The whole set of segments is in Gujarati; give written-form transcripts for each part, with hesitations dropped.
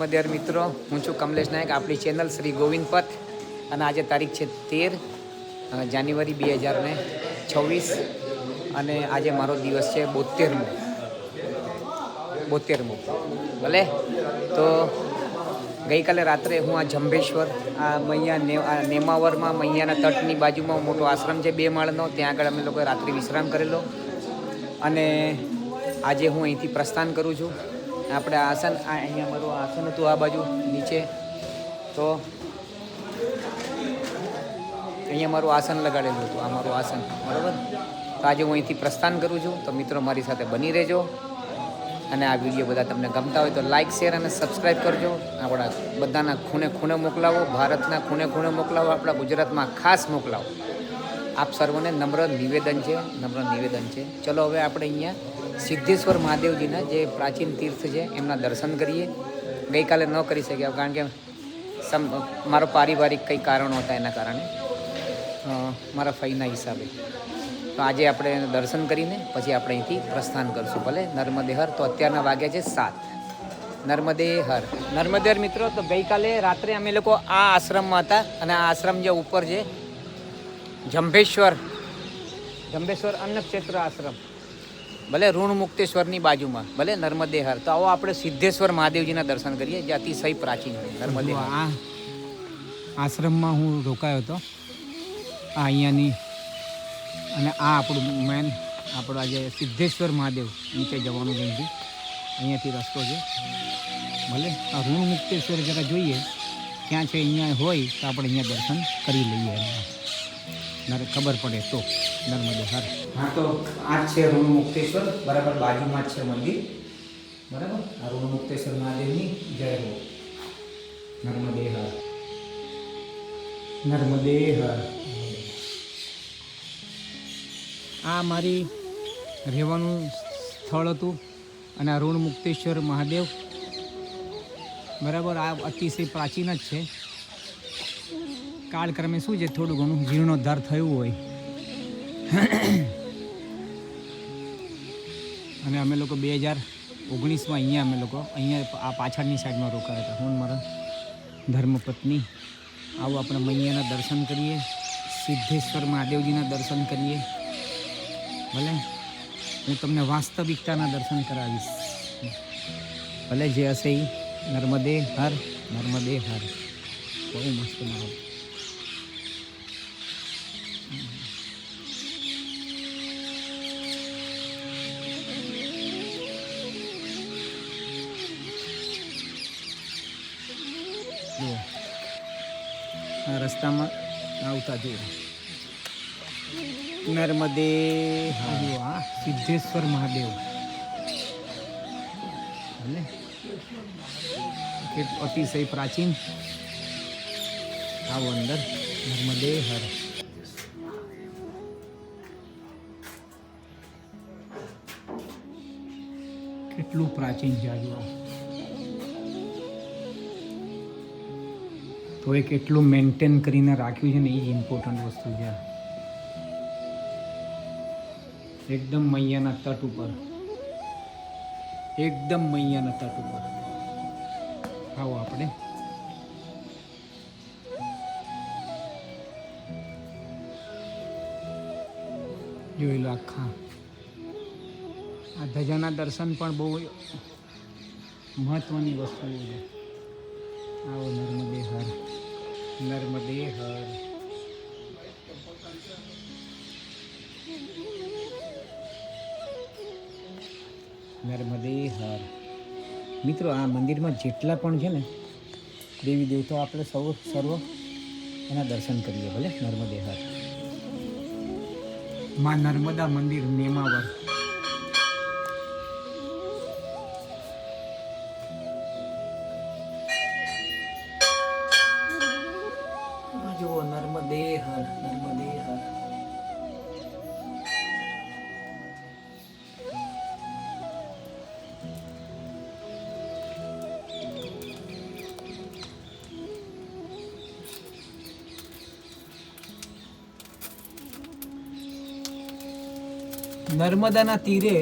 નર્મદેર મિત્રો, હું છું કમલેશ નાયક, આપણી ચેનલ શ્રી ગોવિંદ પથ. અને આજે તારીખ છે 13 જાન્યુઆરી 2026 અને આજે મારો દિવસ છે 72મો. ભલે તો ગઈકાલે રાત્રે હું આ જંભેશ્વર આ મૈયા નેમાવરમાં મૈયાના તટની બાજુમાં મોટો આશ્રમ છે 2 માળનો, ત્યાં આગળ અમે લોકોએ રાત્રિ વિશ્રામ કરેલો. અને આજે હું અહીંથી પ્રસ્થાન કરું છું. આપણે આસન અહીંયા મારું આસન હતું આ બાજુ નીચે, તો અહીંયા મારું આસન લગાડેલું હતું, આ મારું આસન, બરાબર. તો આજે હું અહીંથી પ્રસ્થાન કરું છું. તો મિત્રો મારી સાથે બની રહેજો અને આ વિડીયો બધા તમને ગમતા હોય તો લાઇક, શેર અને સબસ્ક્રાઈબ કરજો. આપણા બધાના ખૂણે ખૂણે મોકલાવો, ભારતના ખૂણે ખૂણે મોકલાવો, આપણા ગુજરાતમાં ખાસ મોકલાવો. આપ સર્વોને નમ્ર નિવેદન છે. ચલો હવે આપણે અહીંયા સિદ્ધેશ્વર મહાદેવજીના જે પ્રાચીન તીર્થ છે એમના દર્શન કરીએ. ગઈકાલે ન કરી શક્યા કારણ કે મારો પારિવારિક કંઈ કારણો હતા, એના કારણે મારા ફઈના હિસાબે. તો આજે આપણે દર્શન કરીને પછી આપણે અહીંથી પ્રસ્થાન કરશું. ભલે નર્મદે હર. તો અત્યારના વાગ્યા છે 7. નર્મદે હર. નર્મદે હર મિત્રો, તો ગઈકાલે રાત્રે અમે લોકો આ આશ્રમમાં હતા અને આ આશ્રમ જે ઉપર છે જંભેશ્વર અન્નક્ષેત્ર આશ્રમ, ભલે ઋણ મુક્તેશ્વરની બાજુમાં, ભલે નર્મદે હર. તો આવો આપણે સિદ્ધેશ્વર મહાદેવજીના દર્શન કરીએ જે અતિશય પ્રાચીન છે. નર્મદે આ આશ્રમમાં હું રોકાયો હતો, આ અહીંયાની. અને આ આપણું મેન આપણો આજે સિદ્ધેશ્વર મહાદેવ નીચે જવાનું છે, અહીંયાથી રસ્તો છે. ભલે આ ઋણ મુક્તેશ્વર જરા જોઈએ ક્યાં છે, અહીંયા હોય તો આપણે અહીંયા દર્શન કરી લઈએ, ખબર પડે તો. નર્મદે હર. હા, તો આ જ છે ઋણ મુક્તેશ્વર, બરાબર બાજુમાં જ છે મંદિર, બરાબર. આ ઋણ મુક્તેશ્વર મહાદેવની જય હો. નર્મદે હર. નર્મદે હર. આ મારી રહેવાનું સ્થળ હતું અને આ ઋણ મુક્તેશ્વર મહાદેવ, બરાબર. આ અતિશય પ્રાચીન જ છે. કાળક્રમે શું છે, થોડું ઘણું જીર્ણોદ્ધાર થયું હોય. અને અમે લોકો 2019માં અહીંયા આ પાછળની સાઈડમાં રોકાયા હતા, હું મારા ધર્મપત્ની. આવું આપણે મૈયાના દર્શન કરીએ, સિદ્ધેશ્વર મહાદેવજીના દર્શન કરીએ. ભલે હું તમને વાસ્તવિકતાના દર્શન કરાવીશ, ભલે જે હશે એ. નર્મદે હર. નર્મદે હર. બહુ મસ્ત માહોલ. આ રસ્તામાં આવતા જુઓ નર્મદે. હા, સિદ્ધેશ્વર મહાદેવ, ભલે અતિશય પ્રાચીન. આવો અંદર. નર્મદે હર. કેટલું પ્રાચીન છે આજુ. તો એ કેટલું મેન્ટેન કરીને રાખ્યું છે ને, એ જ ઇમ્પોર્ટન્ટ વસ્તુ છે. એકદમ મૈયાના તટ ઉપર, એકદમ મૈયાના તટ ઉપર. આવો આપણે. જોઈ લો આખા. આ ધજાના દર્શન પણ બહુ મહત્વની વસ્તુ છે. આવો નર્મદે હર. નર્મદે હર. નર્મદે હર. મિત્રો, આ મંદિરમાં જેટલા પણ છે ને દેવી દેવતાઓ, આપણે સર્વ એના દર્શન કરીએ. ભલે નર્મદે હર. માં નર્મદા મંદિર નેમાવર. જુઓ નર્મદે હર. નર્મદે હર. નર્મદાના તીરે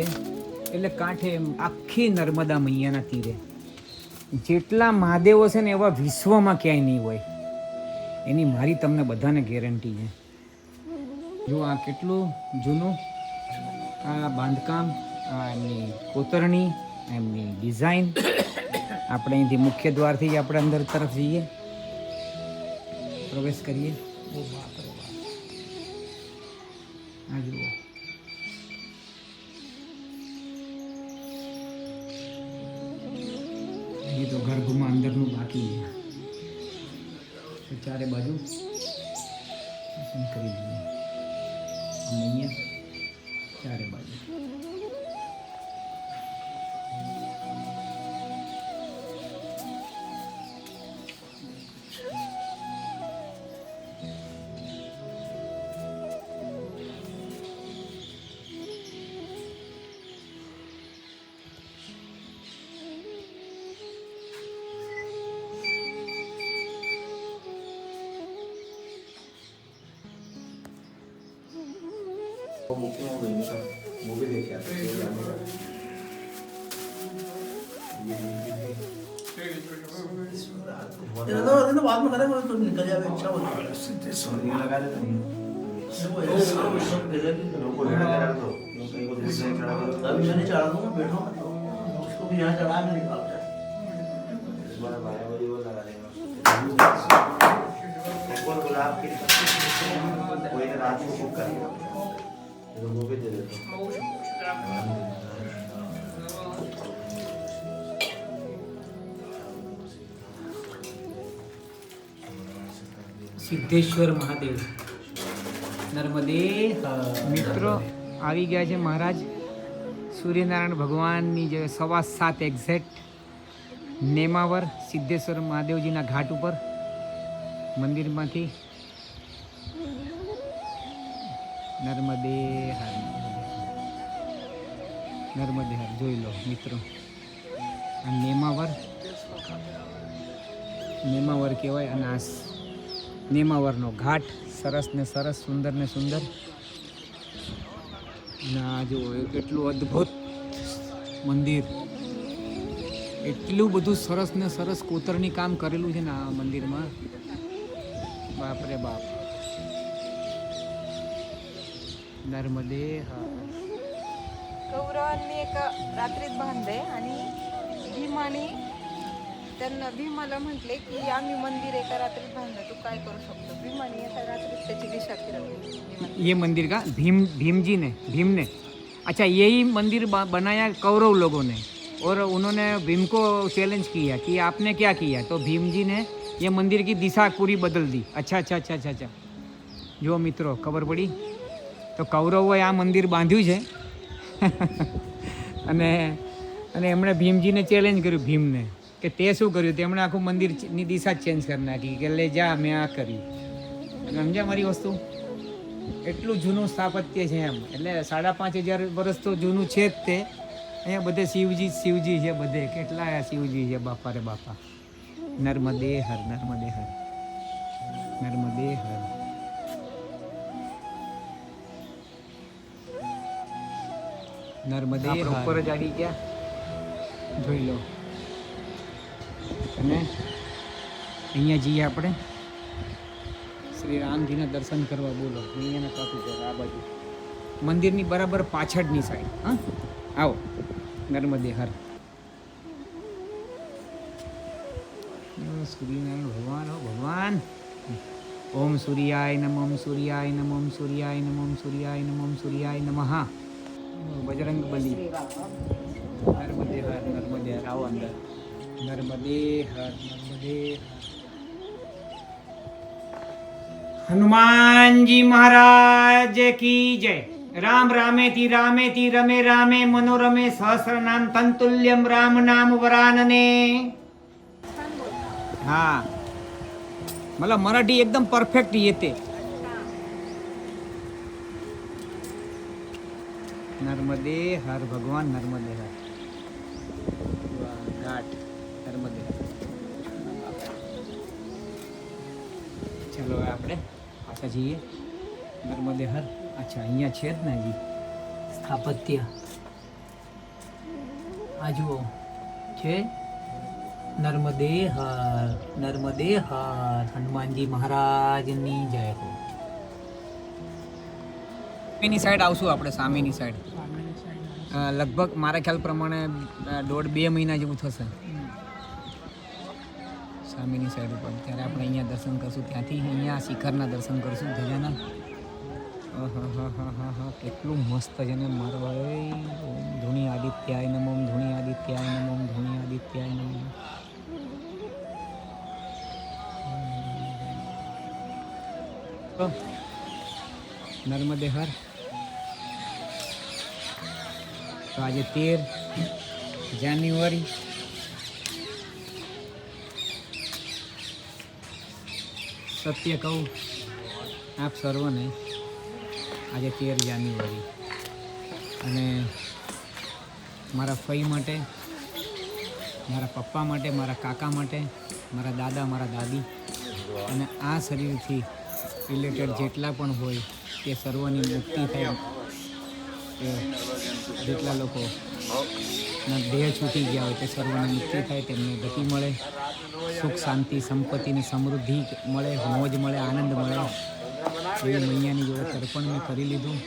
એટલે કાંઠે, આખી નર્મદા મૈયાના તીરે જેટલા મહાદેવો છે ને એવા વિશ્વમાં ક્યાંય નહીં હોય, એની મારી તમને બધાને ગેરંટી છે. જો આ કેટલું જૂનું આ બાંધકામ, આ એમની કોતરણી, એમની ડિઝાઇન. આપણે અહીંથી મુખ્ય દ્વારથી જ આપણે અંદર તરફ જઈએ, પ્રવેશ કરીએ. ઓ બાપ રે બાપ, આ જુઓ. એ તો ગર્ભમાં અંદરનું બાકી છે. ચારે બાજુ દર્શન કરી દઈએ. અહીંયા ચારે બાજુ मूवी देखे आते तो बाद में करेंगे तो निकल जाएगा. अच्छा होता है सीधे लगा देते हैं लोगों को लगा दो कहीं को दूसरे चढ़ा दो. अभी मैंने चढ़ा दूंगा, बैठो उसको भी यहाँ चढ़ा के निकाल जाए. इस बार 12 बजे वो लगा देंगे. एक बार गुलाब के कोई ने रात को बुक कर लिया लोगों पे दे देता हूँ. સિદ્ધેશ્વર મહાદેવ નર્મદે. મિત્રો આવી ગયા છે મહારાજ સૂર્યનારાયણ ભગવાનની જે 7:15 એક્ઝેક્ટ નેમાવર સિદ્ધેશ્વર મહાદેવજીના ઘાટ ઉપર મંદિરમાંથી. નર્મદે હર, નર્મદે હર જોઈ લો મિત્રો. આ નેમાવર કહેવાય. અને આ નેમાવરનો ઘાટ સરસ ને સરસ, સુંદર ને સુંદર. અને આ જુઓ કેટલું અદ્ભુત મંદિર, એટલું બધું સરસ ને સરસ કોતરણી કામ કરેલું છે ને આ મંદિરમાં. બાપ રે બાપ. नर्मदे कौरवांनी एक रात्रीत बांधले आणि भीमाने त्यांना भीमाला म्हटले की आम्ही मंदिर एका रात्रीत बांधलं, तू काय करू शकतो. भीमाने एका रात्रीत त्याची दिशा फिरवली. ये मंदिर का भीम जी ने, भीम ने, अच्छा यही मंदिर बनाया कौरव लोगों ने, और उन्होंने भीम को चैलेंज किया कि आपने क्या किया, तो भीम जी ने ये मंदिर की दिशा पूरी बदल दी. अच्छा अच्छा अच्छा अच्छा अच्छा. जो मित्रों खबर पड़ी તો કૌરવોએ આ મંદિર બાંધ્યું છે. અને અને એમણે ભીમજીને ચેલેન્જ કર્યું, ભીમને, કે તે શું કર્યું. તેમણે આખું મંદિરની દિશા જ ચેન્જ કરી નાખી કે લે જા મેં આ કર્યું. સમજ્યા મારી વસ્તુ? એટલું જૂનું સ્થાપત્ય છે એમ. એટલે 5500 વર્ષ તો જૂનું છે જ તે. અહીંયા બધે શિવજી છે, બધે કેટલા શિવજી છે. બાપા રે બાપા. નર્મદે હર, નર્મદે હર, નર્મદે હર. નર્મદે ઉપર જ આવી ગયા, જોઈ લો. અને અહીંયા જઈએ આપણે શ્રી રામજીના દર્શન કરવા. બોલો અહીંયાના કાપી પર આ બાજુ મંદિરની બરાબર પાછળની સાઈડ. હા આવો. નર્મદે હર. સૂર્યનારાયણ ભગવાન, હો ભગવાન. ઓમ સૂર્યાય નમ, ઓમ સૂર્યાય નમ, ઓમ સૂર્યાય નમ, ઓમ સૂર્યાય નમ, ઓમ સૂર્યાય નમઃ. બજરંગ બલી. નર્મદે હર, નર્મદે હર. આવો અંદર. નર્મદે હર, નર્મદે હર. હનુમાનજી મહારાજ કી જય. રામ રામેતિ રામેતિ રમે રામે મનોરમે સહસ્ર નામ તંતુલ્યમ રામ નામ વરાનને. હા मला मराठी एकदम परफेक्ट येते. नर्मदे हर भगवान, नर्मदे हर. घाट नर्मदे हर. चलो આપણે પાછા જઈએ. નર્મદે હર. અચ્છા અહીંયા છે જ ને હજી સ્થાપત્ય. આ જુઓ છે નર્મદે હર હનુમાનજી મહારાજની જય હો. સામેની સાઈડ આવશું આપણે, સામેની સાઈડ લગભગ મારા ખ્યાલ પ્રમાણે 1.5-2 મહિના જેવું થશે સામેની સાઈડ ઉપર. ત્યારે આપણે અહીંયા દર્શન કરશું, ત્યાંથી અહીંયા શિખરના દર્શન કરશું ધજાના. હા કેટલું મસ્ત છે ને મારો ભાઈ. ઓમ ધૂણી આદિત્યાય નમઃ, ઓમ ધૂણી આદિત્યાય નમઃ, ઓમ ધૂણી આદિત્યાય નમઃ. નર્મદે હર. તો આજે 13 જાન્યુઆરી સત્ય કહું આપ સર્વને, આજે 13 જાન્યુઆરી અને મારા ફઈ માટે, મારા પપ્પા માટે, મારા કાકા માટે, મારા દાદા, મારા દાદી અને આ શરીરથી રિલેટેડ જેટલા પણ હોય તે સર્વની મુક્તિ થાય. કે જેટલા લોકોના દેહ છૂટી ગયા હોય તે સર્વની મુક્તિ થાય, તેમને ગતિ મળે, સુખ શાંતિ સંપત્તિને સમૃદ્ધિ મળે, મોજ મળે, આનંદ મળે. એવી મૈયાની જોડે તર્પણ મેં કરી લીધું.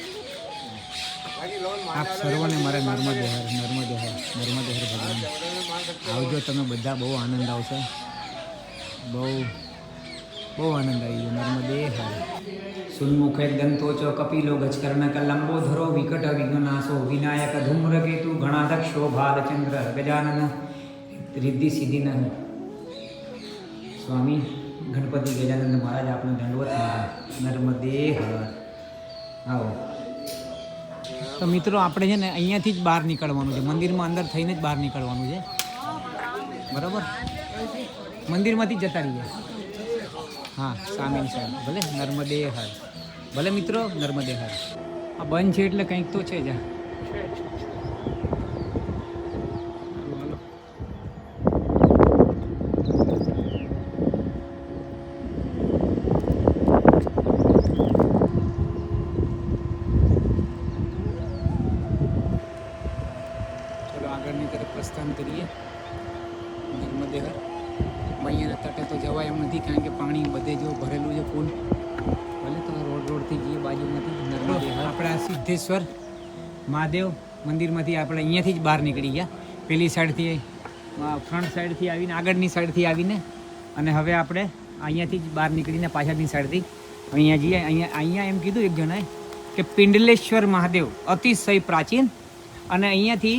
આપ સર્વને મારા નર્મદે હર ભગવાન. આવજો તમે બધા, બહુ આનંદ આવશે, બહુ આનંદ આવી ગયો. નર્મદે હર. સુન્મુખે દંતોચ કપિલો ગજકર્ણક લંબોધરો વિકટ વિઘ્નનાશો વિનાયક ધૂમ્રકેતુ ગણાધક્ષો ભાલચંદ્ર ગજાનન રિદ્ધિ સિદ્ધિન. સ્વામી ગણપતિ ગજાનંદ મહારાજ આપનો દંડવત. નર્મદે હર. આવો. તો મિત્રો આપણે છે ને અહીંયાથી જ બહાર નીકળવાનું છે, મંદિરમાં અંદર થઈને જ બહાર નીકળવાનું છે, બરાબર? મંદિરમાંથી જ જતા રહીએ. હા, સામેની સાઈડ ભલે. નર્મદે હર. ભલે મિત્રો, નર્મદે હર. આ બંધ છે એટલે કંઈક તો છે જ. ચલો આગળની તરફ પ્રસ્થાન કરીએ. નર્મદે હર. અહીંયાના તટે તો જવાય એમ નથી, કારણ કે પાણી બધે જો ભરેલું છે ફૂલ. ભલે તો રોડથી જઈએ બાજુમાંથી. નર્મદે હર. આપણે આ સિદ્ધેશ્વર મહાદેવ મંદિરમાંથી આપણે અહીંયાથી જ બહાર નીકળી ગયા, પેલી સાઈડથી, ફ્રન્ટ સાઈડથી આવીને, આગળની સાઈડથી આવીને, અને હવે આપણે અહીંયાથી જ બહાર નીકળીને પાછળની સાઈડથી અહીંયા જઈએ. અહીંયા એમ કીધું એક જણાએ કે પિંડલેશ્વર મહાદેવ અતિશય પ્રાચીન, અને અહીંયાથી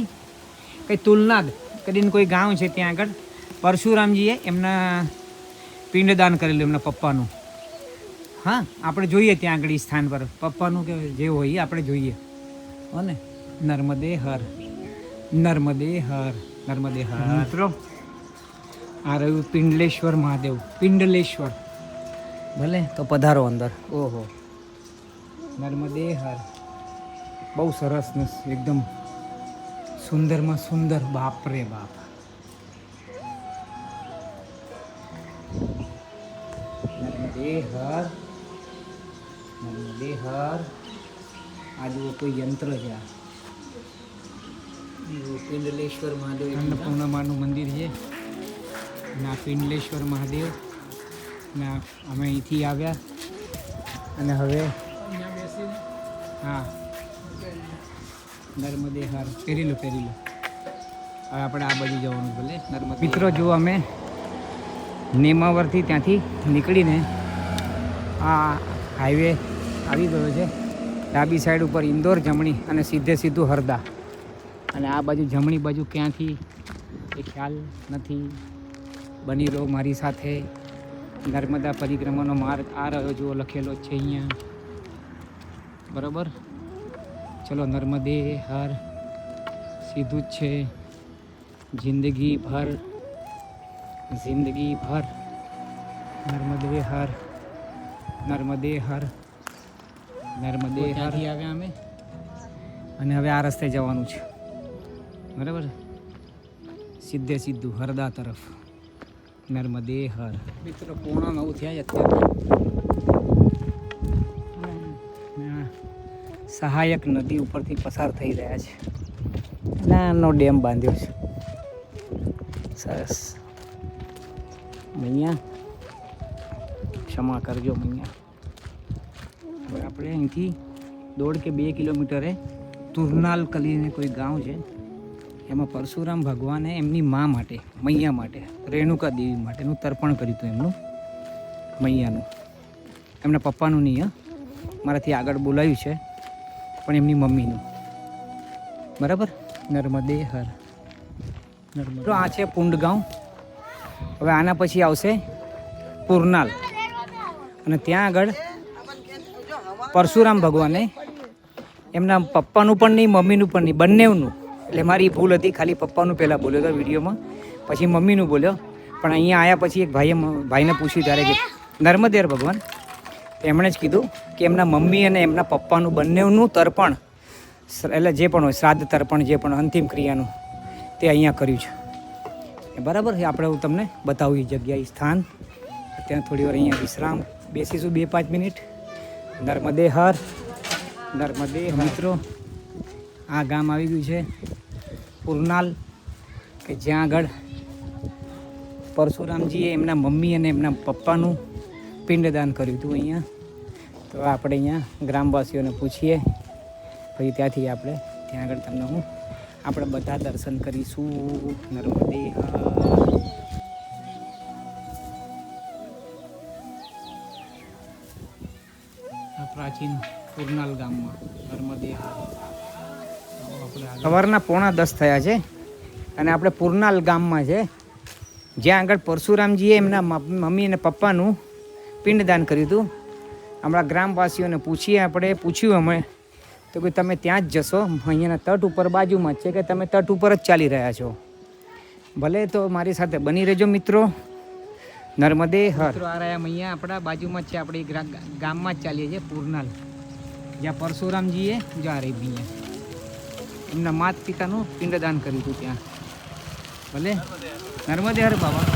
કંઈ તુલનાદ કરીને કોઈ ગામ છે, ત્યાં આગળ પરશુરામજીએ એમના પિંડદાન કરેલું, એમના પપ્પાનું. હા, આપણે જોઈએ ત્યાં આગળ સ્થાન પર પપ્પાનું કે જે હોય આપણે જોઈએ. હો ને. નર્મદે હર. નર્મદે હર. નર્મદે હર. મિત્રો આ રહ્યું પિંડલેશ્વર મહાદેવ. પિંડલેશ્વર. ભલે તો પધારો અંદર. ઓહો. નર્મદે હર. બહુ સરસ ને એકદમ સુંદરમાં સુંદર. બાપ રે બાપ. નર્મદે હર. નર્મદે હર. આ જુઓ કોઈ યંત્ર છે. આ પિંડલેશ્વર મહાદેવ અન્નપૂર્ણામાનું મંદિર છે. અને આ પિંડલેશ્વર મહાદેવ. અને અમે અહીંથી આવ્યા અને હવે હા નર્મદે હર. પહેરી લો. હવે આપણે આ બાજુ જવાનું ભલે. નર્મદે. મિત્રો જો અમે નેમાવરથી ત્યાંથી નીકળીને આ હાઈવે આવી ગયો છે. ડાબી સાઈડ ઉપર ઇન્દોર, જમણી અને સીધું હરદા. અને આ બાજુ જમણી બાજુ ક્યાંથી એ ખ્યાલ નથી. બની રહો મારી સાથે. નર્મદા પરિક્રમાનો માર્ગ આ રહ્યો જુઓ, લખેલો જ છે અહીંયા, બરાબર? ચલો નર્મદે હર. સીધું જ છે. જિંદગી ભર નર્મદે હર. નર્મદે હર. નર્મદે હર. આવ્યા અમે અને હવે આ રસ્તે જવાનું છે, બરાબર? સીધું હરદા તરફ. નર્મદે હર. મિત્રો 8:45 થયા અત્યારે. સહાયક નદી ઉપરથી પસાર થઈ રહ્યા છે. નાનો ડેમ બાંધ્યો છે, સરસ. મૈયા ક્ષમા કરજો મૈયા. હવે આપણે અહીંથી 1.5 કે 2 કિલોમીટરે તુરનાલ કરીને કોઈ ગામ છે, એમાં પરશુરામ ભગવાને એમની મા માટે, મૈયા માટે, રેણુકા દેવી માટેનું તર્પણ કર્યું હતું એમનું, મૈયાનું, એમના પપ્પાનું નહીં, મારાથી આગળ બોલાયું છે, પણ એમની મમ્મીનું. બરાબર. નર્મદે હર. નર્મદે. આ છે પુંડગાંવ. હવે આના પછી આવશે પુરનાલ, અને ત્યાં આગળ પરશુરામ ભગવાને એમના પપ્પાનું પણ નહીં, મમ્મીનું પણ નહીં, બંનેનું, એટલે મારી ભૂલ હતી, ખાલી પપ્પાનું પહેલાં બોલ્યો હતો વિડીયોમાં, પછી મમ્મીનું બોલ્યો. પણ અહીંયા આવ્યા પછી એક ભાઈને પૂછ્યું ત્યારે કે નર્મદેર ભગવાન, એમણે જ કીધું કે એમના મમ્મી અને એમના પપ્પાનું બંનેનું તર્પણ, એટલે જે પણ હોય શ્રાદ્ધ તર્પણ, જે પણ અંતિમ ક્રિયાનું, તે અહીંયા કર્યું છે. બરાબર. આપણે હું તમને બતાવું એ જગ્યા, એ સ્થાન. ત્યાં થોડી વાર અહીંયા વિશ્રામ બેસીશું, 2-5 મિનિટ. નર્મદે હર. નર્મદે મિત્રો, આ ગામ આવી ગયું છે પુરનાલ, કે જ્યાં આગળ પરશુરામજીએ એમના મમ્મી અને એમના પપ્પાનું પિંડદાન કર્યું હતું અહીંયા. તો આપણે અહીંયા ગ્રામવાસીઓને પૂછીએ, પછી ત્યાંથી આપણે ત્યાં આગળ તમને આપણે બધા દર્શન કરીશું. નર્મદે પ્રાચીન પુરનાલ ગામમાં નર્મદે. સવારના 9:45 થયા છે અને આપણે પુરનાલ ગામમાં છે, જ્યાં આગળ પરશુરામજીએ એમના મમ્મી અને પપ્પાનું પિંડદાન કર્યું હતું. આપણા ગ્રામવાસીઓને પૂછ્યું અમે તો કે તમે ત્યાં જ જશો, અહીંયાના તટ ઉપર બાજુમાં જ છે, કે તમે તટ ઉપર જ ચાલી રહ્યા છો. ભલે, તો મારી સાથે બની રહેજો મિત્રો. નર્મદે હર. મિત્રો, આ રહ્યા અહીંયા આપણા બાજુમાં જ છે, આપણે ગામમાં જ ચાલીએ છીએ પુરનાલ, જ્યાં પરશુરામજીએ જા રહી ભીએ એમના માત પિતાનું પિંડદાન કર્યું હતું ત્યાં. ભલે, નર્મદે હર બાબા.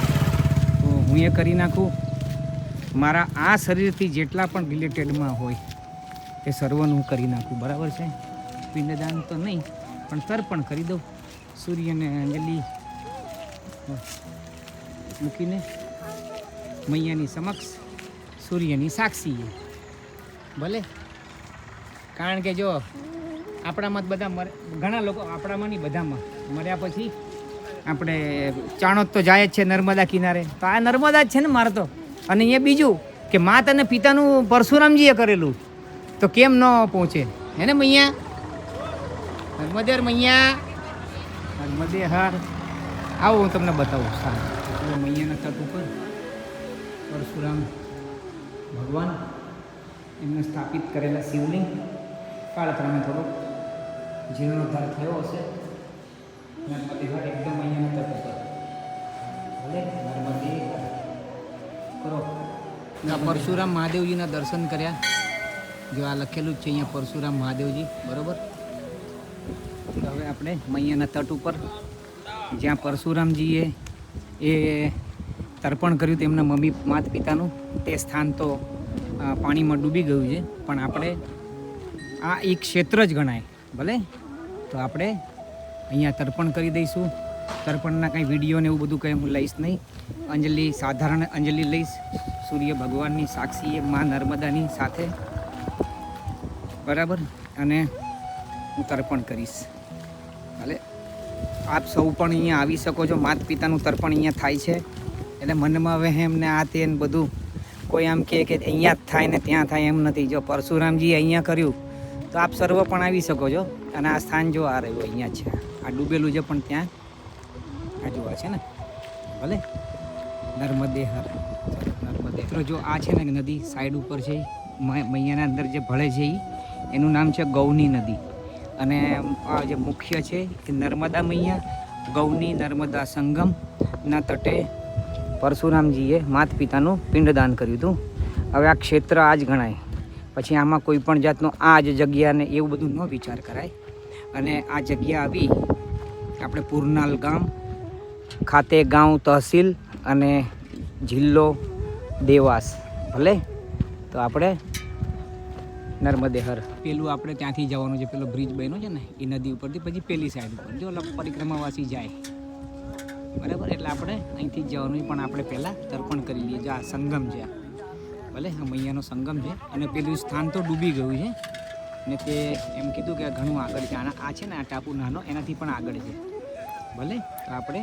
તો હું એ કરી નાખું, મારા આ શરીરથી જેટલા પણ રિલેટેડમાં હોય એ સર્વનું હું કરી નાખું. બરાબર છે. પિંડદાન તો નહીં, પણ તર્પણ કરી દઉં, સૂર્યને અંજલિ મૂકીને મૈયાની સમક્ષ, સૂર્યની સાક્ષીએ. ભલે, કારણ કે જો આપણામાં બધા ઘણા લોકો, આપણામાં નહીં બધામાં, મર્યા પછી આપણે ચાણોદ તો જાય જ છે નર્મદા કિનારે. તો આ નર્મદા જ છે ને મારે તો. અને અહીંયા બીજું કે માત અને પિતાનું પરશુરામજીએ કરેલું, તો કેમ ન પહોંચે હે ને મૈયા? નર્મદેર મૈયા, નર્મદે હર. આવો હું તમને બતાવું. સારું, મૈયાના તટ ઉપર પરશુરામ ભગવાન એમને સ્થાપિત કરેલા શિવલિંગ, કાળક્રમે થોડોક જીર્ણોદ્ધાર થયો હશે. નર્મદે હર એકદમ અહીંયાના તટ ઉપર. ભલે, નર્મદે હર કરો. પરશુરામ મહાદેવજીના દર્શન કર્યા. જો આ લખેલું જ છે અહીંયા પરશુરામ મહાદેવજી. બરાબર. હવે આપણે મૈયાના તટ ઉપર, જ્યાં પરશુરામજીએ એ તર્પણ કર્યું તેમના મમ્મી માત પિતાનું, તે સ્થાન તો પાણીમાં ડૂબી ગયું છે, પણ આપણે આ એક ક્ષેત્ર જ ગણાય. ભલે, તો આપણે અહીંયા તર્પણ કરી દઈશું. તર્પણના કંઈ વિડીયો ને એવું બધું કંઈ હું લઈશ નહીં. અંજલિ, સાધારણ અંજલિ લઈશ, સૂર્ય ભગવાનની સાક્ષીએ, મા નર્મદાની સાથે. બરાબર. અને હું તર્પણ કરીશ. ભલે, આપ સૌ પણ અહીંયા આવી શકો છો. માત પિતાનું તર્પણ અહીંયા થાય છે, એટલે મનમાં વહેમ ને આ તે બધું કોઈ આમ કહે કે અહીંયા જ થાય ને ત્યાં થાય, એમ નથી. જો પરશુરામજીએ અહીંયા કર્યું, તો આપ સર્વ પણ આવી શકો છો. અને આ સ્થાન જો આ રહ્યું અહીંયા છે, આ ડૂબેલું છે, પણ ત્યાં આ જોવા છે ને. ભલે, નર્મદે હર. નર્મદે. મિત્રો, જો આ છે ને નદી સાઈડ ઉપર છે, મૈયાના અંદર જે ભળે છે એનું નામ છે ગૌની નદી. અને આ જે મુખ્ય છે એ નર્મદા મૈયા, ગૌની નર્મદા સંગમના તટે પરશુરામજીએ માત પિતાનું પિંડદાન કર્યું હતું. હવે આ ક્ષેત્ર આ જ ગણાય. પછી આમાં કોઈ પણ જાતનો આ જ જગ્યાને એવું બધું ન વિચાર કરાય. અને આ જગ્યા આવી આપણે પુરનાલ ગામ ખાતે, ગાંવ તહસીલ અને જિલ્લો દેવાસ. ભલે, તો આપણે નર્મદે હર. પેલું આપણે ત્યાંથી જવાનું છે, પેલો બ્રિજ બન્યો છે ને એ નદી ઉપરથી, પછી પેલી સાઈડ ઉપર જો પરિક્રમાવાસી જાય. બરાબર. એટલે આપણે અહીંથી જ જવાનું પણ આપણે પહેલાં તર્પણ કરી લઈએ. જો આ સંગમ છે, ભલે આ મૈયાનો સંગમ છે અને પેલું સ્થાન તો ડૂબી ગયું છે ને તે એમ કીધું કે ઘણું આગળ છે. આ છે ને આ ટાપુ નાનો એનાથી પણ આગળ છે. ભલે તો આપણે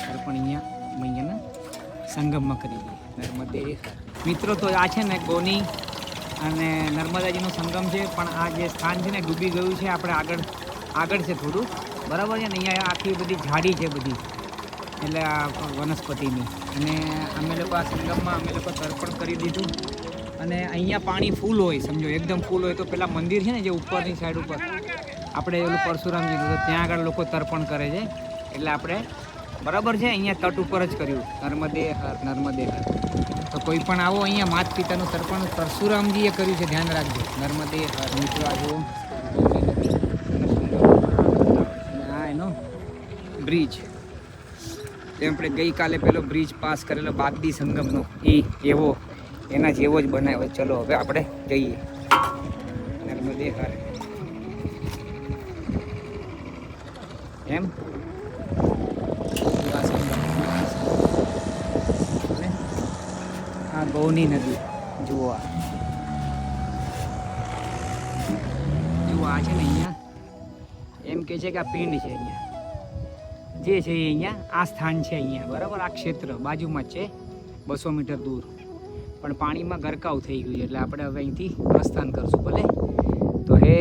તર્પણ અહીંયા મૈયાના સંગમમાં કરી લઈએ. નર્મદે મિત્રો, તો આ છે ને ગોની અને નર્મદાજીનો સંગમ છે, પણ આ જે સ્થાન છે ને ડૂબી ગયું છે. આપણે આગળ છે થોડું, બરાબર છે ને. અહીંયા આખી બધી ઝાડી છે બધી, એટલે આ વનસ્પતિની. અને અમે લોકો આ સંગમમાં અમે લોકો તર્પણ કરી દીધું. અને અહીંયા પાણી ફૂલ હોય, સમજો એકદમ ફૂલ હોય તો પેલા મંદિર છે ને જે ઉપરની સાઈડ ઉપર આપણે એલું પરશુરામજીનું, તો ત્યાં આગળ લોકો તર્પણ કરે છે. એટલે આપણે બરાબર છે અહીંયા તટ ઉપર જ કર્યું. નર્મદે હર, નર્મદે હર. તો કોઈ પણ આવો અહીંયા માત પિતાનું તર્પણ પરશુરામજીએ કર્યું છે, ધ્યાન રાખજો. નર્મદે હર. મિત્રો આ જુઓ હા એનો બ્રિજ, તે આપણે ગઈકાલે પેલો બ્રિજ પાસ કરેલો બાગડી સંગમનો, એવો એના જેવો જ બનાવ્યો. ચલો હવે આપણે જઈએ. નર્મદે હર. એમ આ ગૌની નદી જુઓ. આ છે ને અહીંયા એમ કે છે કે આ પિંડ છે. અહીંયા જે છે એ અહીંયા આ સ્થાન છે અહીંયા, બરાબર. આ ક્ષેત્ર બાજુમાં જ છે, 200 મીટર દૂર. પણ પાણીમાં ગરકાવ થઈ ગયું છે, એટલે આપણે હવે અહીંથી પ્રસ્થાન કરશું. ભલે તો હે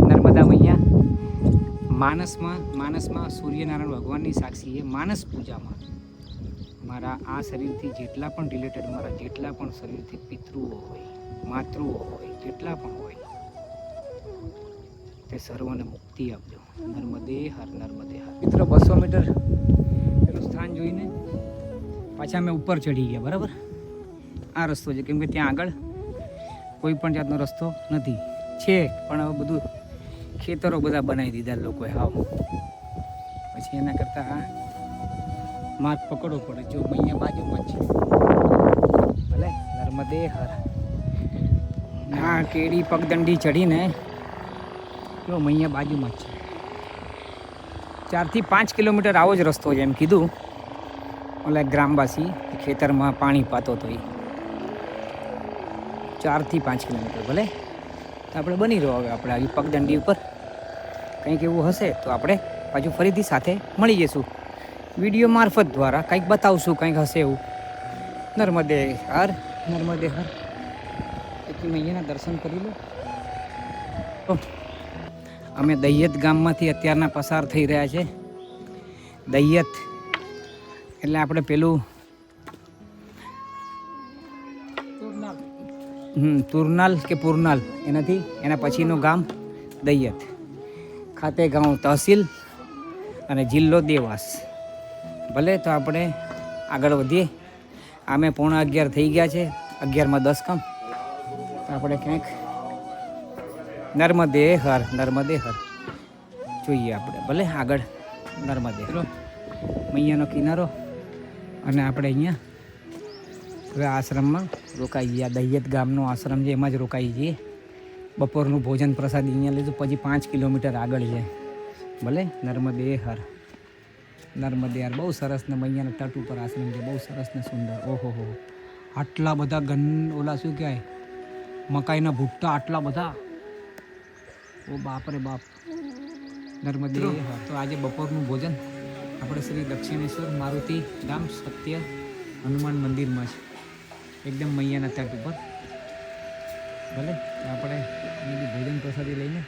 નર્મદા મૈયા, માનસમાં સૂર્યનારાયણ ભગવાનની સાક્ષી છે. માનસ પૂજામાં મારા આ શરીરથી જેટલા પણ રિલેટેડ, મારા જેટલા પણ શરીરથી પિતૃઓ હોય, માતૃઓ હોય, જેટલા પણ હોય, તે સર્વને મુક્તિ આપજો. નર્મદે હર, નર્મદે હર. મિત્રો 200 મીટર પેલું સ્થાન જોઈને પાછા અમે ઉપર ચડી ગયા, બરાબર. આ રસ્તો છે, કેમ કે ત્યાં આગળ કોઈ પણ જાતનો રસ્તો નથી. છે પણ હવે બધું ખેતરો બધા બનાવી દીધા લોકોએ. હાવ પછી એના કરતાં આ માર્ગ પકડવો પડે. જો અહીંયા બાજુમાં જ છે, ભલે. નર્મદે હર. હા, કેડી પગદંડી ચડીને જો અહીંયા બાજુમાં જ છે. 4 થી 5 કિલોમીટર આવો જ રસ્તો છે એમ કીધું ઓલા ગ્રામવાસી. ખેતરમાં પાણી પાતો તો એ 4 થી 5 કિલોમીટર. ભલે તો આપણે બની રહો. હવે આપણે આવી પગદંડી ઉપર કંઈક એવું હશે તો આપણે પાછું ફરીથી સાથે મળી જઈશું. વિડીયો મારફત દ્વારા કંઈક બતાવશું, કંઈક હશે એવું. નર્મદે હર, નર્મદે હર. એટલી મૈયાના દર્શન કરી લો. અમે દૈયત ગામમાંથી અત્યારના પસાર થઈ રહ્યા છે. દૈયત એટલે આપણે પેલું તુરનાલ કે પુરનાલ, એનાથી એના પછીનું ગામ દૈયત. ખાતેગાંવ તહસીલ અને જિલ્લો દેવાસ. ભલે તો આપણે આગળ વધીએ. આમે 11:15 થઈ ગયા છે. 11:10 કામ તો આપણે ક્યાંક નર્મદે હર, નર્મદે હર જોઈએ આપણે. ભલે આગળ નર્મદે મૈયાનો કિનારો. અને આપણે અહીંયા હવે આશ્રમમાં રોકાઈ ગયા. દૈયત ગામનો આશ્રમ છે, એમાં જ રોકાઈ જઈએ. બપોરનું ભોજન પ્રસાદી અહીંયા લીધું. પછી 5 કિલોમીટર આગળ છે. ભલે નર્મદે હર, નર્મદે હર. બહુ સરસ ને મૈયાના તટ ઉપર આશ્રમ છે, બહુ સરસ ને સુંદર. ઓહો હો, આટલા બધા ઓલા શું કહેવાય, મકાઈના ભૂટ્ટા આટલા બધા. ઓ બાપ રે બાપ. નર્મદે હર. તો આજે બપોરનું ભોજન આપણે શ્રી દક્ષિણેશ્વર મારુતિ ધામ સત્ય હનુમાન મંદિરમાં છે, એકદમ મૈયાના તટ ઉપર. ભલે આપણે અહીંથી ભોજન પ્રસાદી લઈને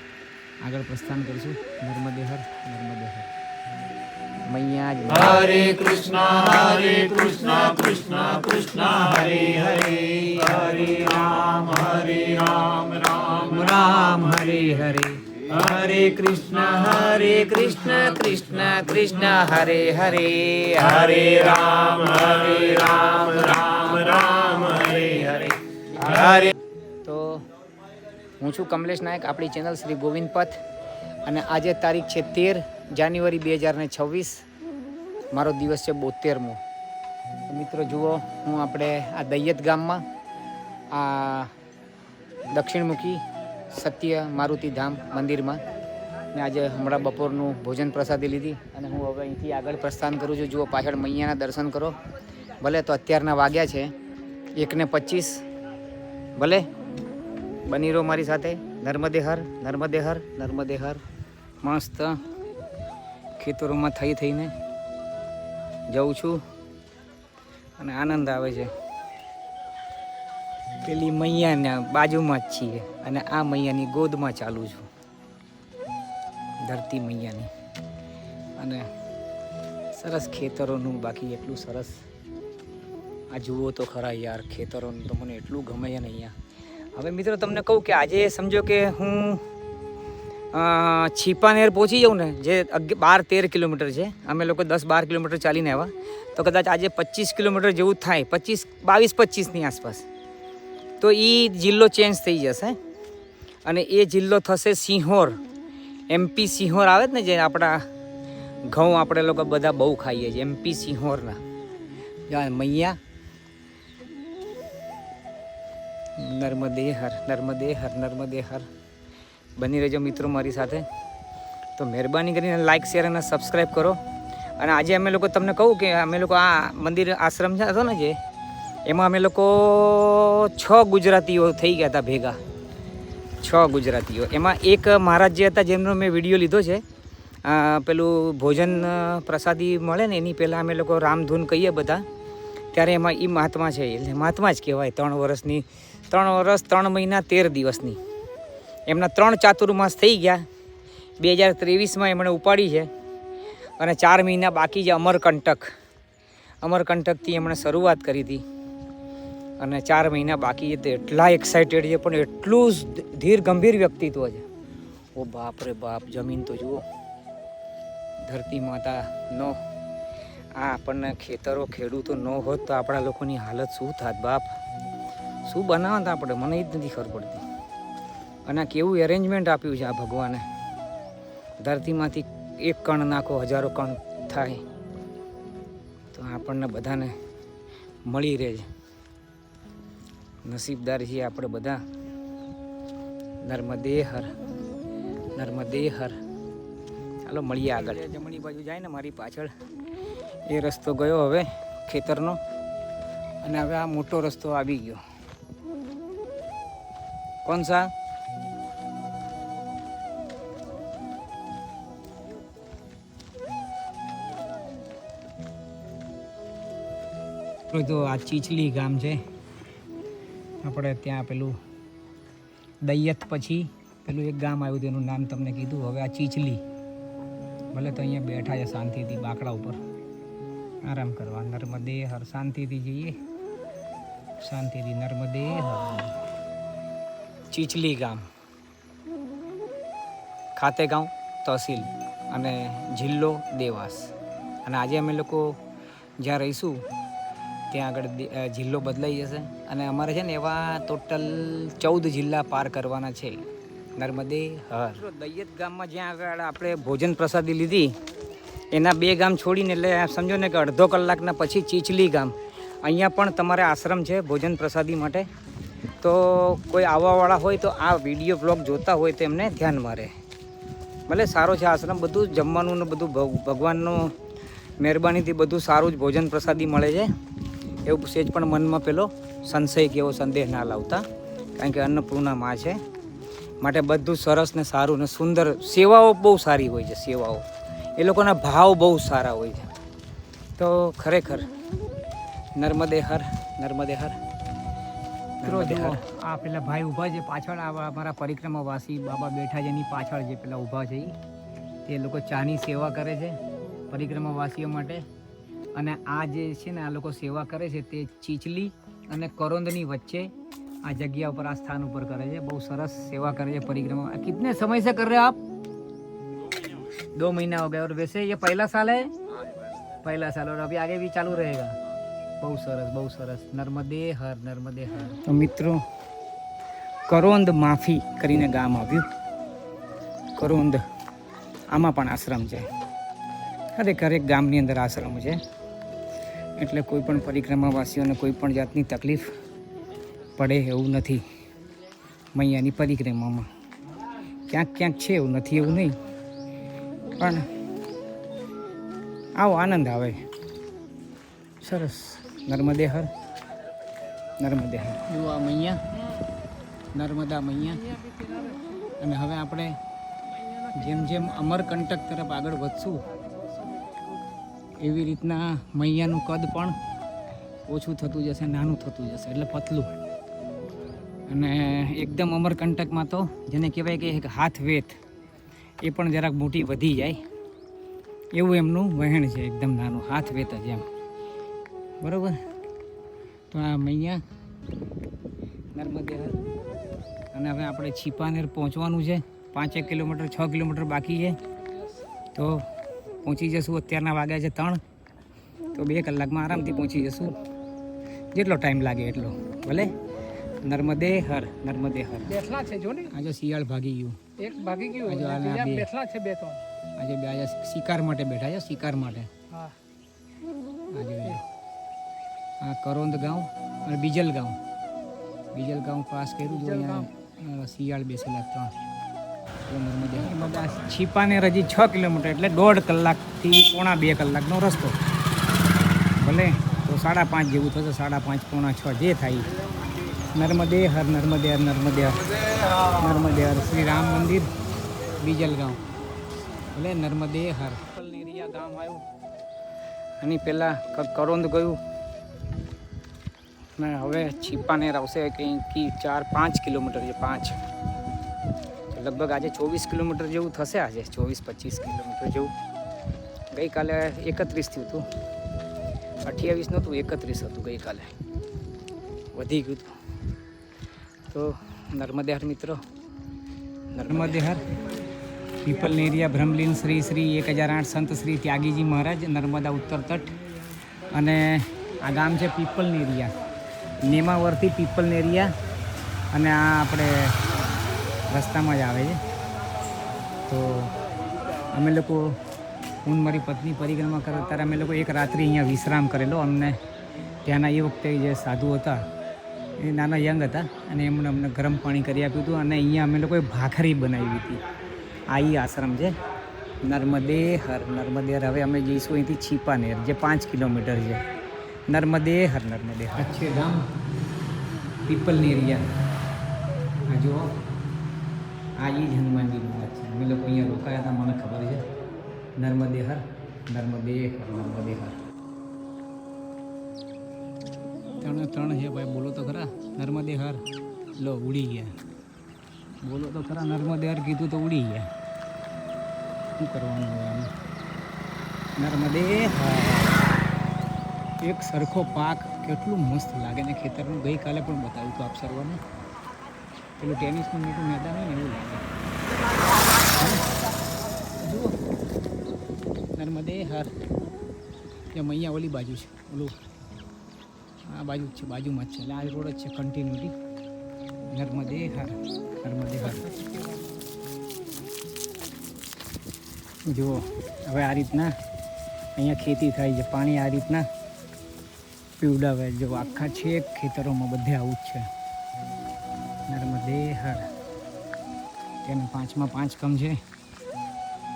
આગળ પ્રસ્થાન કરીશું. નર્મદે હર, નર્મદે હર. મૈયા જ. હરે કૃષ્ણ કૃષ્ણ કૃષ્ણ હરે હરે, હરે રામ રામ રામ હરે હરે. હરે કૃષ્ણ કૃષ્ણ કૃષ્ણ હરે હરે, હરે રામ રામ હરે હરે. હરે. તો હું છું કમલેશ નાયક, આપણી ચેનલ શ્રી ગોવિંદ પથ. અને આજે તારીખ છે 13 જાન્યુઆરી 2026. મારો દિવસ છે 72મો. મિત્રો જુઓ, હું આપણે આ દૈયત ગામમાં આ દક્ષિણમુખી સત્ય મારુતિ ધામ મંદિરમાં ને આજે હમણાં બપોરનું ભોજન પ્રસાદી લીધી અને હું હવે અહીંથી આગળ પ્રસ્થાન કરું છું. જુઓ પાછળ મૈયાના દર્શન કરો. ભલે તો અત્યારના વાગ્યા છે 1:25. ભલે બની રહો મારી સાથે. નર્મદે હર, નર્મદે હર, નર્મદે હર. મસ્ત ખેતરોમાં થઈને જાઉં છું અને આનંદ આવે છે. પેલી મૈયાના બાજુમાં જ છીએ અને આ મૈયાની ગોદમાં ચાલું છું, ધરતી મૈયાની. અને સરસ ખેતરોનું બાકી એટલું સરસ. આ જુઓ તો ખરા યાર, ખેતરોનું તો મને એટલું ગમે છે ને અહીંયા. હવે મિત્રો તમને કહું કે આજે સમજો કે હું છીપાનેર પહોંચી જાઉં ને, જે 12-13 કિલોમીટર છે. અમે લોકો 10-12 કિલોમીટર ચાલીને આવ્યા, તો કદાચ આજે 25 કિલોમીટર જેવું થાય, 22-25ની આસપાસ. તો એ જિલ્લો ચેન્જ થઈ જશે અને એ જિલ્લો થશે સિંહોર. MP સિંહોર આવે ને, જે આપણા ઘઉં આપણે લોકો બધા બહુ ખાઈએ છીએ, MP સિંહોરના. મૈયા નર્મદે હર, નર્મદે હર, નર્મદે હર. બની રહેજો મિત્રો મારી સાથે. તો મહેરબાની કરીને લાઈક, શેર અને સબસ્ક્રાઈબ કરો. અને આજે અમે લોકો તમને કહું કે અમે લોકો આ મંદિર આશ્રમ હતો ને, જે એમાં અમે લોકો 6 ગુજરાતીઓ થઈ ગયા હતા ભેગા. 6 ગુજરાતીઓ. એમાં એક મહારાજ જે હતા, જેમનો મેં વિડીયો લીધો છે, પેલું ભોજન પ્રસાદી મળે ને એની પહેલાં અમે લોકો રામધૂન કહીએ બધા, ત્યારે એમાં એ મહાત્મા છે. એટલે મહાત્મા જ કહેવાય. 3 વર્ષ 3 મહિના 13 દિવસની એમના 3 ચાતુર્માસ થઈ ગયા. 2023માં એમણે ઉપાડી છે અને 4 મહિના બાકી છે. અમરકંટકથી એમણે શરૂઆત કરી હતી અને 4 મહિના બાકી છે. તો એટલા એક્સાઇટેડ છે, પણ એટલું ધીર ગંભીર વ્યક્તિત્વ છે. ઓ બાપ રે બાપ, જમીન તો જુઓ. ધરતી માતાનો આ આપણને ખેતરો, ખેડૂતો ન હોત તો આપણા લોકોની હાલત શું થાત બાપ? શું બનાવત આપણે? મને જ નથી ખબર પડતી. અને આ કેવું એરેન્જમેન્ટ આપ્યું છે આ ભગવાને. ધરતીમાંથી એક કણ નાખો, હજારો કણ થાય. તો આપણને બધાને મળી રહે છે. નસીબદાર છીએ આપણે બધા. નર્મદે હર, નર્મદે હર. ચાલો મળીએ આગળ. જમણી બાજુ જાય ને મારી પાછળ, એ રસ્તો ગયો હવે ખેતરનો, અને હવે આ મોટો રસ્તો આવી ગયો. કોણ સા? તો આ ચીચલી ગામ છે. આપણે ત્યાં પેલું દૈયત પછી પેલું એક ગામ આવ્યું, તેનું નામ તમને કીધું. હવે આ ચીચલી. ભલે તો અહીંયા બેઠા છે શાંતિથી બાકડા ઉપર આરામ કરવા. નર્મદે હર. શાંતિથી જઈએ, શાંતિથી. નર્મદે હર. ચીચલી ગામ, ખાતેગાંવ તહસીલ અને જિલ્લો દેવાસ. અને આજે અમે લોકો જ્યાં રહીશું ત્યાં આગળ જિલ્લો બદલાઈ જશે અને અમારે છે ને એવા ટોટલ 14 જિલ્લા પાર કરવાના છે. નર્મદે હર. દૈયત ગામમાં જ્યાં આગળ આપણે ભોજન પ્રસાદી લીધી, એના 2 ગામ છોડીને, એટલે સમજો ને કે અડધો કલાકના પછી ચીચલી ગામ. અહીંયા પણ તમારે આશ્રમ છે ભોજન પ્રસાદી માટે. તો કોઈ આવવાવાળા હોય તો આ વિડીયો બ્લોગ જોતા હોય તો એમને ધ્યાનમાં રહે. ભલે સારો છે આશ્રમ, બધું જમવાનું ને બધું ભગવાનનો મહેરબાનીથી બધું સારું જ ભોજન પ્રસાદી મળે છે. એવું સેજ પણ મનમાં પેલો સંશય કે એવો સંદેહ ના લાવતા, કારણ કે અન્નપૂર્ણા માં છે. માટે બધું સરસ ને સારું ને સુંદર. સેવાઓ બહુ સારી હોય છે. સેવાઓ, એ લોકોના ભાવ બહુ સારા હોય છે. તો ખરેખર નર્મદે હર, નર્મદે હર. આ પેલા ભાઈ ઊભા છે પાછળ, અમારા પરિક્રમાવાસી બાબા બેઠા છે એની પાછળ જે પેલા ઊભા છે તે લોકો ચાની સેવા કરે છે પરિક્રમાવાસીઓ માટે. અને આ જે છે ને આ લોકો સેવા કરે છે તે ચીચલી અને કરોંદની વચ્ચે આ જગ્યા ઉપર, આ સ્થાન ઉપર કરે છે. બહુ સરસ સેવા કરે છે परिक्रमा. कितने समय से कर रहे हो आप? 2 महीना हो गया. और वैसे ये पहला साल है? पहला साल. और अभी आगे भी चालू रहेगा. બહુ સરસ, બહુ સરસ. નર્મદે હર, નર્મદે હર. તો મિત્રો, કરોંદ માફી કરીને ગામ આવ્યું. કરોંદ, આમાં પણ આશ્રમ છે. ખરેખર એક ગામની અંદર આશ્રમ છે. એટલે કોઈ પણ પરિક્રમાવાસીઓને કોઈ પણ જાતની તકલીફ પડે એવું નથી. મૈયાની પરિક્રમામાં ક્યાંક ક્યાંક છે, એવું નથી એવું નહીં. પણ આવો આનંદ આવે. સરસ. નર્મદે હર, નર્મદે હર. જો આ મૈયા, નર્મદા મૈયા. અને હવે આપણે જેમ જેમ અમરકંટક તરફ આગળ વધશું એવી રીતના મૈયાનું કદ પણ ઓછું થતું જશે, નાનું થતું જશે, એટલે પતલું. અને એકદમ અમરકંટકમાં તો જેને કહેવાય કે એક હાથ વેત એ પણ જરાક મોટી વધી જાય એવું એમનું વહેણ છે, એકદમ નાનું હાથ વેત જ એમ. બરાબર. તો આ મૈયા નર્મદે હર. અને હવે આપણે છીપાનેર પહોંચવાનું છે. 5 કિલોમીટર 6 કિલોમીટર બાકી છે. તો પહોંચી જશું. અત્યારના વાગ્યા છે 3. તો 2 કલાકમાં આરામથી પહોંચી જશું, જેટલો ટાઈમ લાગે એટલો. ભલે. નર્મદે હર, નર્મદે હર. બેઠલા છે જો ને, આજે શિયાળ ભાગી ગયું, એક ભાગી ગયું, આજે આ બીજા બે. બેઠલા છે બે ત્રણ. આજે શિકાર માટે બેઠા છે, શિકાર માટે. હા, આજે આ કરોંદ ગાંવ અને બીજલ ગાંવ પાસ કર્યું. જો અહીંયા શિયાળ બેસેલા 3. તો નર્મદે હર. છીપાનેર હજી 6 કિલોમીટર એટલે 1.5 કલાકથી પોણા 2 કલાકનો રસ્તો. ભલે તો 5:30 જેવું થશે, 5:30 પોણા 6 જે થાય. નર્મદે હર, નર્મદે હર, નર્મદે હર, નર્મદે હર. શ્રી રામ મંદિર બીજલ ગાંવ. ભલે નર્મદે હર. નેરિયા ગામ આવ્યું. આની પહેલાં કરોંદ ગયું ને હવે છીપાનેર આવશે કંઈક 4-5 કિલોમીટર છે. 5 લગભગ આજે 24 કિલોમીટર જેવું થશે. આજે 24-25 કિલોમીટર જેવું. ગઈકાલે 31 થયું હતું, 28 નહોતું, 31 હતું ગઈકાલે. વધી ગયું હતું. તો નર્મદે હર મિત્રો, નર્મદે હર. પીપલ નેરિયા બ્રહ્મલીન શ્રી શ્રી 1008 સંત શ્રી ત્યાગીજી મહારાજ, નર્મદા ઉત્તર તટ. અને આ ગામ છે પીપલ નેરિયા, નેમાવરથી પીપલ નેરિયા. અને આ આપણે રસ્તામાં જ આવે છે. તો અમે લોકો, હું મારી પત્ની પરિક્રમા કરે ત્યારે અમે લોકો એક રાત્રિ અહીંયા વિશ્રામ કરેલો. અમને ત્યાંના એ વખતે જે સાધુ હતા એ નાના યંગ હતા અને એમણે અમને ગરમ પાણી કરી આપ્યું હતું. અને અહીંયા અમે લોકોએ ભાખરી બનાવી હતી. આ ઈ આશ્રમ છે નર્મદે હર, નર્મદે હર. હવે અમે જઈશું અહીંથી છીપાનેર, જે 5 કિલોમીટર છે. નર્મદે હર, નર્મદે હર. છે ગામ પીપલ નેરિયા. આ જો આ ઈ જ હનુમાનજીનું વાત છે. અમે લોકો અહીંયા રોકાયા હતા, મને ખબર છે. નર્મદે હર, નર્મદે હર, નર્મદે હર. 3 છે ભાઈ. બોલો તો ખરા નર્મદે હર. લો ઉડી ગયા. બોલો તો ખરા નર્મદે હર કીધું તો ઉડી ગયા. શું કરવાનું હવે આમ? નર્મદે હર. એક સરખો પાક કેટલું મસ્ત લાગે ને ખેતરનું. ગઈકાલે પણ બતાવ્યું હતું આપ સર્વને. પેલું ટેનિસનું મોટું મેદાન હોય ને એવું લાગે. જુઓ નર્મદે હર. એમ અહીંયા ઓલી બાજુ છે, ઓલું આ બાજુ જ છે, બાજુમાં જ છે. એટલે આ રોડ જ છે કન્ટિન્યુટી. નર્મદે હર, નર્મદે હર. જુઓ હવે આ રીતના અહીંયા ખેતી થાય છે. પાણી આ રીતના પીવડાવે. જો આખા છેક ખેતરોમાં બધે આવું જ છે. નર્મદે હર. તેને 5માં 5 કમ છે.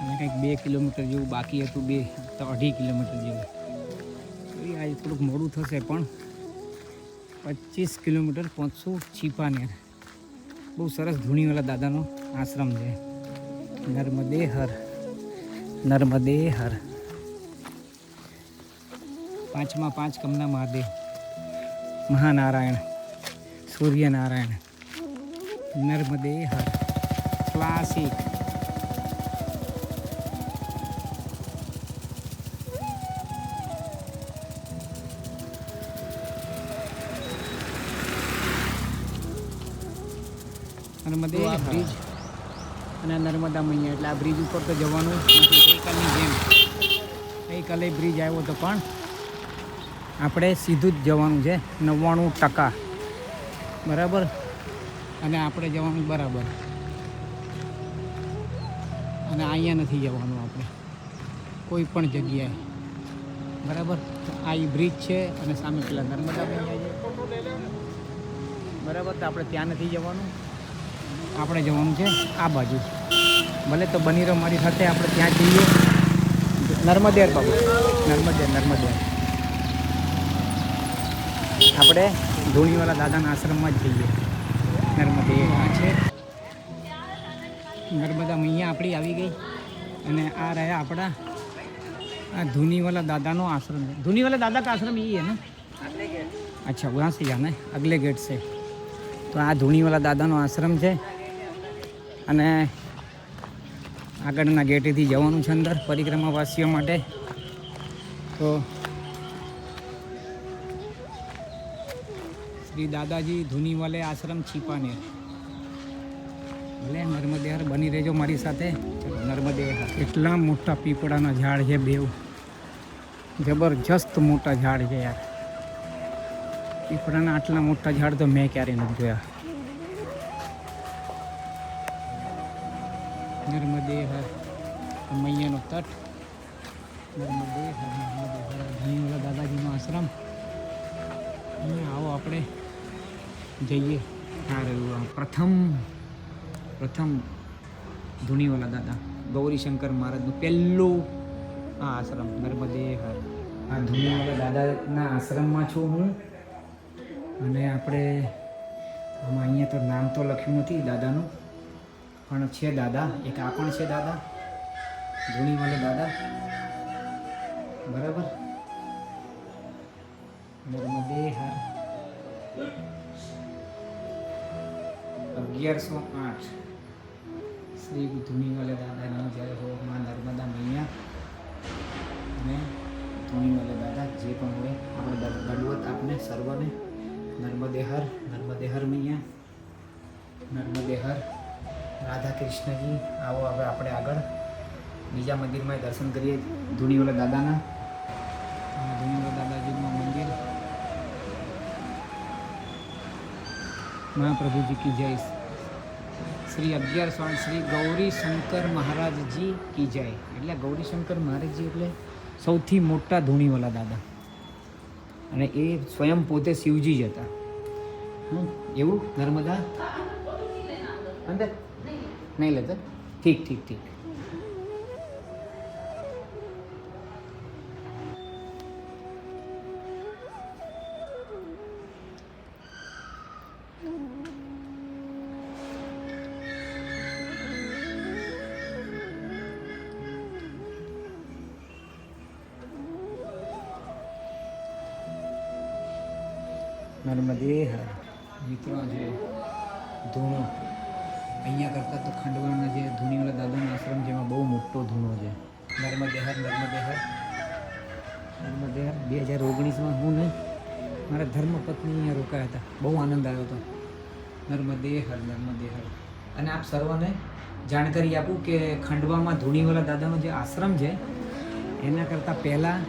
અને કંઈક 2 કિલોમીટર જેવું બાકી હતું, 2 તો 2.5 કિલોમીટર જેવું. એ આજે થોડુંક મોડું થશે પણ 25 કિલોમીટર પહોંચશું છીપાનેર. બહુ સરસ ધૂણીવાલા દાદાનો આશ્રમ છે. નર્મદે હર, નર્મદે હર. 5માં 5 કમના મહાદેવ, મહાનારાયણ, સૂર્યનારાયણ. નર્મદે હર. ક્લાસિક. નર્મદે બ્રિજ અને નર્મદા મૈયા. એટલે આ બ્રિજ ઉપર તો જવાનું નથી. ગઈકાલની જેમ ગઈકાલે બ્રિજ આવ્યો હતો પણ આપણે સીધું જ જવાનું છે 99%. બરાબર. અને આપણે જવાનું બરાબર. અને અહીંયા નથી જવાનું આપણે કોઈ પણ જગ્યાએ. બરાબર. આ એ બ્રિજ છે અને સામે પેલા નર્મદા મૈયા છે. બરાબર. તો આપણે ત્યાં નથી જવાનું, આપણે જવાનું છે આ બાજુ. ભલે તો બની રહો મારી સાથે, આપણે ત્યાં જઈએ. નર્મદેર બાબુ, નર્મદેર. આપણે ધૂણીવાલા દાદાના આશ્રમમાં જ જઈએ. નર્મદે આ છે નર્મદા મૈયા આપણી આવી ગઈ. અને આ રહ્યા આપણા આ धूनीवाला दादा नो आश्रम है. धूनीवाला दादा का आश्रम यही है ना? अच्छा, वहाँ से जाना है, अगले गेट से. તો આ ધૂણીવાલા દાદાનો આશ્રમ છે અને આગળના ગેટેથી જવાનું છે અંદર પરિક્રમાવાસીઓ માટે. તો શ્રી દાદાજી ધૂણીવાલે આશ્રમ છીપાનેર. ભલે નર્મદે હર બની રહેજો મારી સાથે. ચલો નર્મદે હર. એટલા મોટા પીપળાના ઝાડ છે, બેવ જબરજસ્ત મોટા ઝાડ છે યાર. પીપળાના આટલા મોટા ઝાડ તો મેં ક્યારેય નથી જોયા. નર્મદે હર મૈયાનો તટ. નર્મદે હર ધૂણીવાલા દાદાજીનો આશ્રમ. અહીંયા આવો આપણે જઈએ. આ રહ્યું પ્રથમ ધૂણીવાલા દાદા ગૌરીશંકર મહારાજનું પહેલું આ આશ્રમ નર્મદે હર. આ ધૂણીવાલા દાદાના આશ્રમમાં છું હું. અને આપણે આમાં અહીંયા તો નામ તો લખ્યું નથી દાદાનું, પણ છે દાદા. એક આ પણ છે દાદા, ધૂણીવાલા દાદા. બરાબર. નર્મદે હર 1108 શ્રી ધૂણીવાલા દાદાની જય હો. માં નર્મદા મૈયા અને ધૂણીવાલા દાદા જે પણ હોય આપણે દંડવત આપને સર્વને. નર્મદે હર મૈયા, નર્મદે હર. રાધા કૃષ્ણજી. આવો હવે આપણે આગળ બીજા મંદિરમાં દર્શન કરીએ ધૂણીવાલા દાદાના. ધૂણીવાલા દાદાજીનું મંદિર. મહાપ્રભુજી કી જય. શ્રી 1108 શ્રી ગૌરી શંકર મહારાજજી કી જય. એટલે ગૌરી શંકર મહારાજજી એટલે સૌથી મોટા ધૂણીવાલા દાદા. અને એ સ્વયં પોતે શિવજી જ હતા. એવું નર્મદા અંદર નહીં લેતા. ઠીક. નર્મદે હર. મિત્રો જે ધૂણો અહીંયા કરતાં તો ખંડવાના જે ધૂણીવાલા દાદાનો આશ્રમ જેમાં બહુ મોટો ધૂણો છે. નર્મદે હર. 2019માં હું ને મારા ધર્મપત્ની અહીંયા રોકાયા હતા. બહુ આનંદ આવ્યો હતો. નર્મદે હર. અને આપ સર્વને જાણકારી આપું કે ખંડવામાં ધૂણીવાલા દાદાનો જે આશ્રમ છે એના કરતાં પહેલાં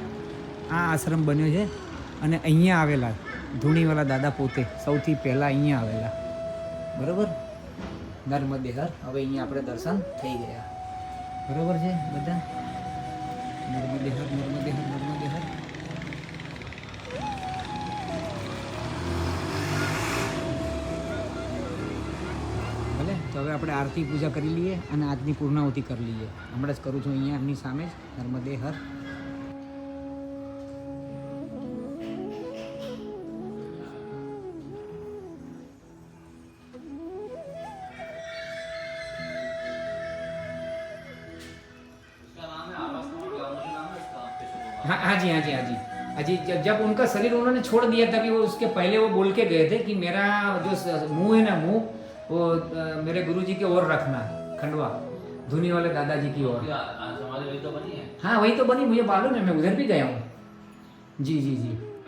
આ આશ્રમ બન્યો છે. અને અહીંયા આવેલા ધૂણીવાલા દાદા પોતે સૌથી પહેલાં અહીંયા આવેલા. બરાબર. નર્મદે હર. હવે અહીંયા આપણે દર્શન થઈ ગયા. બરાબર છે બધા. નર્મદે હર. ભલે તો હવે આપણે આરતી પૂજા કરી લઈએ અને આજની પૂર્ણાહુતિ કરી લઈએ. હમણાં જ કરું છું અહીંયા એમની સામે જ. નર્મદે હર. हाँ जी. जब उनका शरीर उन्होंने छोड़ दिया था कि वो उसके पहले वो बोल के गए थे कि मेरा जो मुंह है ना मुंह वो मेरे गुरुजी की ओर रखना. खंडवा धूनीवाले दादाजी की ओर. वही तो बनी है. हाँ वही तो बनी, मुझे मालूम है, मैं उधर भी गया हूँ. जी.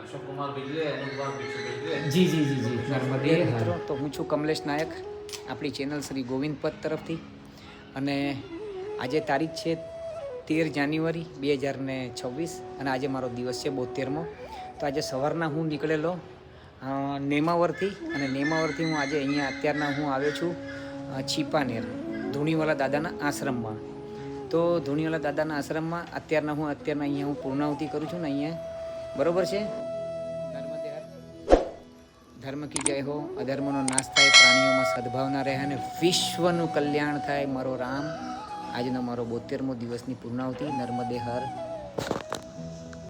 अशोक कुमार बिजले, अनूप कुमार बिजले. जी. नर्मदे हर. તો હું છું કમલેશ નાયક, આપણી ચેનલ શ્રી ગોવિંદ પદ તરફથી. અને આજે તારીખ છે 13 જાન્યુઆરી 2026 અને આજે મારો દિવસ છે 72મો. તો આજે સવારના હું નીકળેલો નેમાવરથી અને નેમાવરથી હું આજે અહીંયા અત્યારના હું આવ્યો છું છીપાનેર ધૂણીવાલા દાદાના આશ્રમમાં. તો ધૂણીવાલા દાદાના આશ્રમમાં અત્યારના અહીંયા હું પૂર્ણાહુતિ કરું છું ને અહીંયા. બરાબર છે. નર્મદે હર. ધર્મ કી જય હો. અધર્મનો નાશ થાય, પ્રાણીઓમાં સદભાવના રહે અને વિશ્વનું કલ્યાણ થાય. મારો રામ આજનો મારો 72મો દિવસની પૂર્ણાહુતિ. નર્મદે હર